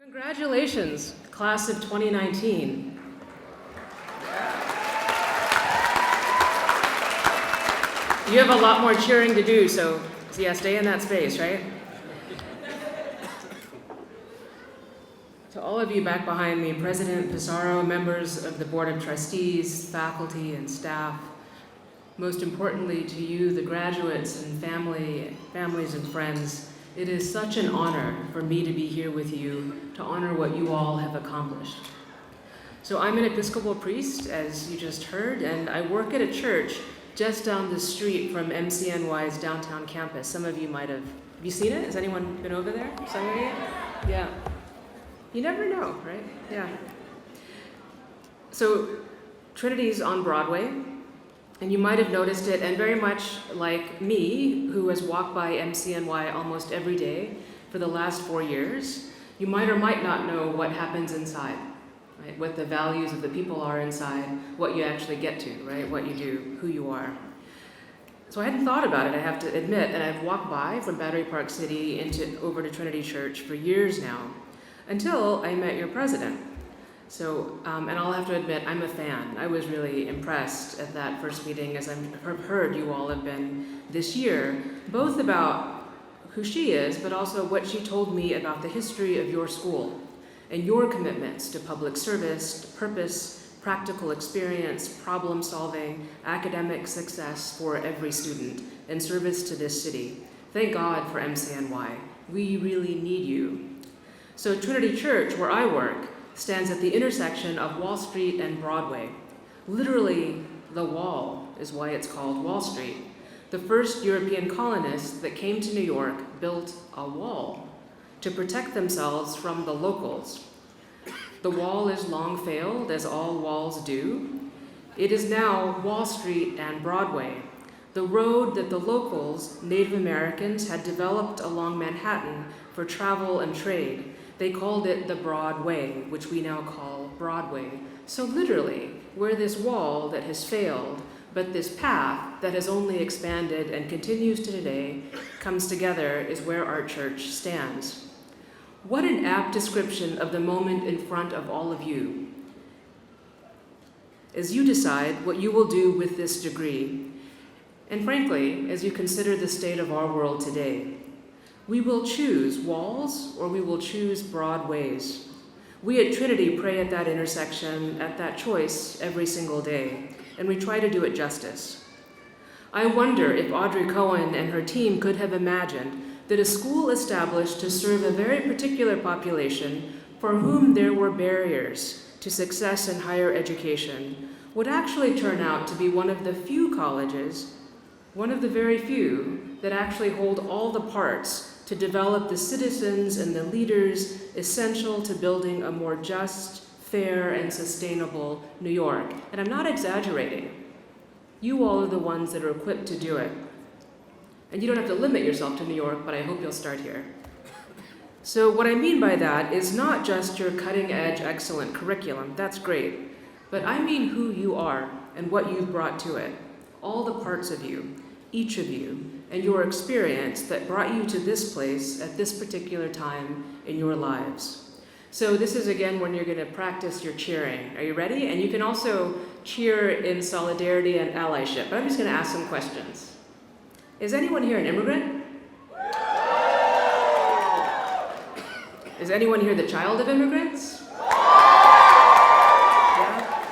Congratulations, class of 2019. You have a lot more cheering to do, so yeah, stay in that space, right? To all of you back behind me, President Pissarro, members of the Board of Trustees, faculty and staff, most importantly to you, the graduates and families and friends, it is such an honor for me to be here with you to honor what you all have accomplished. So I'm an Episcopal priest, as you just heard, and I work at a church just down the street from MCNY's downtown campus. Some of you might have you seen it? Has anyone been over there? Some of you? Yeah. You never know, right? Yeah. So Trinity's on Broadway, and you might have noticed it, and very much like me, who has walked by MCNY almost every day for the last 4 years, you might or might not know what happens inside, right? What the values of the people are inside, what you actually get to, right? What you do, who you are. So I hadn't thought about it, I have to admit, and I've walked by from Battery Park City over to Trinity Church for years now, until I met your president. So, and I'll have to admit, I'm a fan. I was really impressed at that first meeting, as I've heard you all have been this year, both about who she is, but also what she told me about the history of your school and your commitments to public service, to purpose, practical experience, problem solving, academic success for every student, and service to this city. Thank God for MCNY. We really need you. So Trinity Church, where I work, stands at the intersection of Wall Street and Broadway. Literally, the wall is why it's called Wall Street. The first European colonists that came to New York built a wall to protect themselves from the locals. The wall is long failed, as all walls do. It is now Wall Street and Broadway, the road that the locals, Native Americans, had developed along Manhattan for travel and trade. They called it the Broad Way, which we now call Broadway. So literally, where this wall that has failed, but this path that has only expanded and continues to today, comes together is where our church stands. What an apt description of the moment in front of all of you, as you decide what you will do with this degree. And frankly, as you consider the state of our world today, we will choose walls or we will choose broad ways. We at Trinity pray at that intersection, at that choice every single day, and we try to do it justice. I wonder if Audrey Cohen and her team could have imagined that a school established to serve a very particular population for whom there were barriers to success in higher education would actually turn out to be one of the few colleges, one of the very few, that actually hold all the parts to develop the citizens and the leaders essential to building a more just, fair, and sustainable New York. And I'm not exaggerating. You all are the ones that are equipped to do it. And you don't have to limit yourself to New York, but I hope you'll start here. So what I mean by that is not just your cutting-edge, excellent curriculum. That's great. But I mean who you are and what you've brought to it. All the parts of you, each of you, and your experience that brought you to this place at this particular time in your lives. So this is, again, when you're going to practice your cheering. Are you ready? And you can also cheer in solidarity and allyship. But I'm just going to ask some questions. Is anyone here an immigrant? Is anyone here the child of immigrants? Yeah.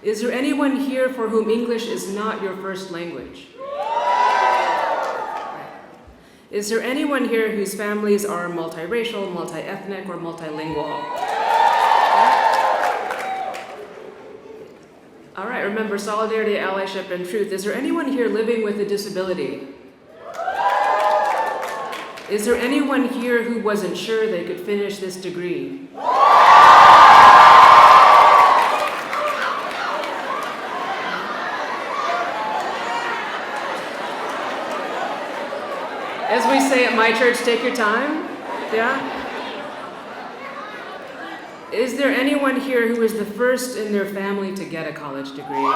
Is there anyone here for whom English is not your first language? Is there anyone here whose families are multiracial, multi-ethnic, or multilingual? All right, remember solidarity, allyship, and truth. Is there anyone here living with a disability? Is there anyone here who wasn't sure they could finish this degree? As we say at my church, take your time. Yeah? Is there anyone here who is the first in their family to get a college degree?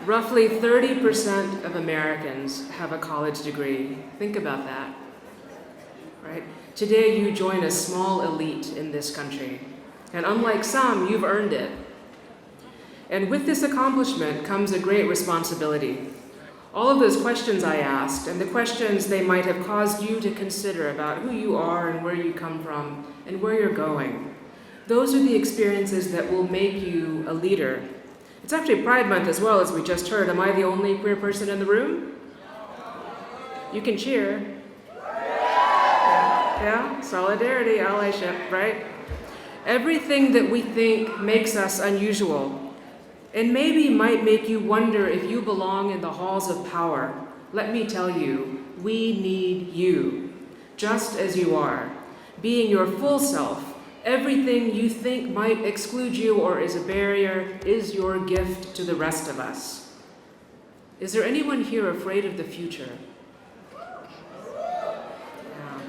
Roughly 30% of Americans have a college degree. Think about that, right? Today you join a small elite in this country. And unlike some, you've earned it. And with this accomplishment comes a great responsibility. All of those questions I asked, and the questions they might have caused you to consider about who you are and where you come from and where you're going, those are the experiences that will make you a leader. It's actually Pride Month as well, as we just heard. Am I the only queer person in the room? You can cheer. Yeah, solidarity, allyship, right? Everything that we think makes us unusual, and maybe might make you wonder if you belong in the halls of power. Let me tell you, we need you, just as you are, being your full self. Everything you think might exclude you or is a barrier is your gift to the rest of us. Is there anyone here afraid of the future? Yeah.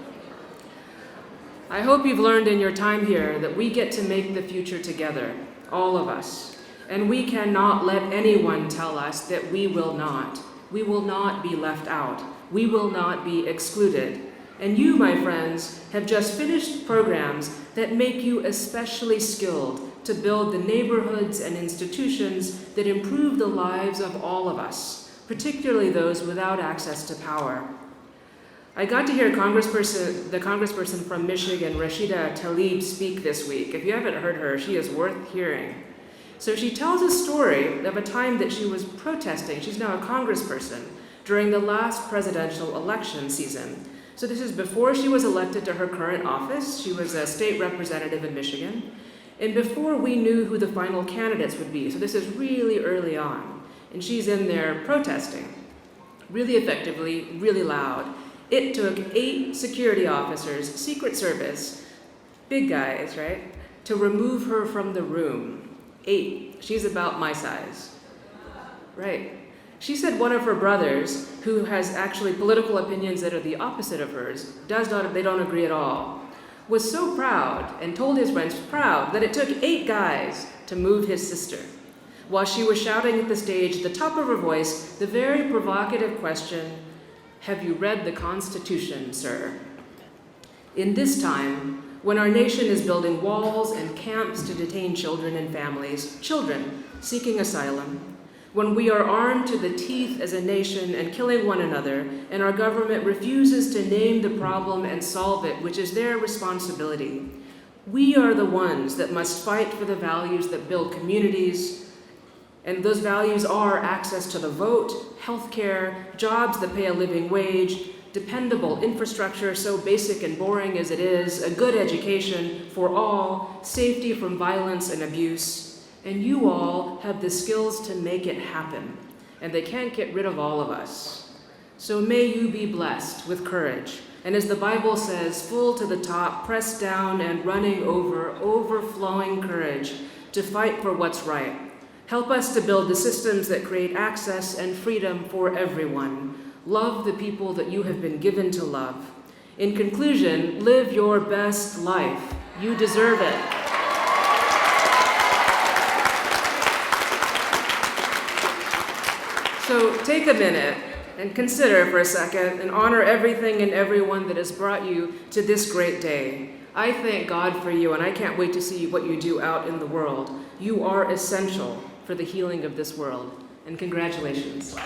I hope you've learned in your time here that we get to make the future together, all of us. And we cannot let anyone tell us that we will not. We will not be left out. We will not be excluded. And you, my friends, have just finished programs that make you especially skilled to build the neighborhoods and institutions that improve the lives of all of us, particularly those without access to power. I got to hear the congressperson from Michigan, Rashida Tlaib, speak this week. If you haven't heard her, she is worth hearing. So she tells a story of a time that she was protesting. She's now a congressperson during the last presidential election season. So this is before she was elected to her current office. She was a state representative in Michigan, and before we knew who the final candidates would be. So this is really early on, and she's in there protesting, really effectively, really loud. It took 8 security officers, Secret Service, big guys, right, to remove her from the room. 8. She's about my size, right? She said one of her brothers, who has actually political opinions that are the opposite of hers, they don't agree at all, was so proud and told his friends, proud, that it took 8 guys to move his sister, while she was shouting at the stage, at the top of her voice, the very provocative question, "Have you read the Constitution, sir?" In this time, when our nation is building walls and camps to detain children and families, children seeking asylum, when we are armed to the teeth as a nation and killing one another, and our government refuses to name the problem and solve it, which is their responsibility, we are the ones that must fight for the values that build communities, and those values are access to the vote, healthcare, jobs that pay a living wage, dependable infrastructure so basic and boring as it is, a good education for all, safety from violence and abuse. And you all have the skills to make it happen, and they can't get rid of all of us. So may you be blessed with courage, and as the Bible says, full to the top, pressed down and running over, overflowing courage to fight for what's right. Help us to build the systems that create access and freedom for everyone. Love the people that you have been given to love. In conclusion, live your best life. You deserve it. So take a minute and consider for a second and honor everything and everyone that has brought you to this great day. I thank God for you, and I can't wait to see what you do out in the world. You are essential for the healing of this world. And congratulations.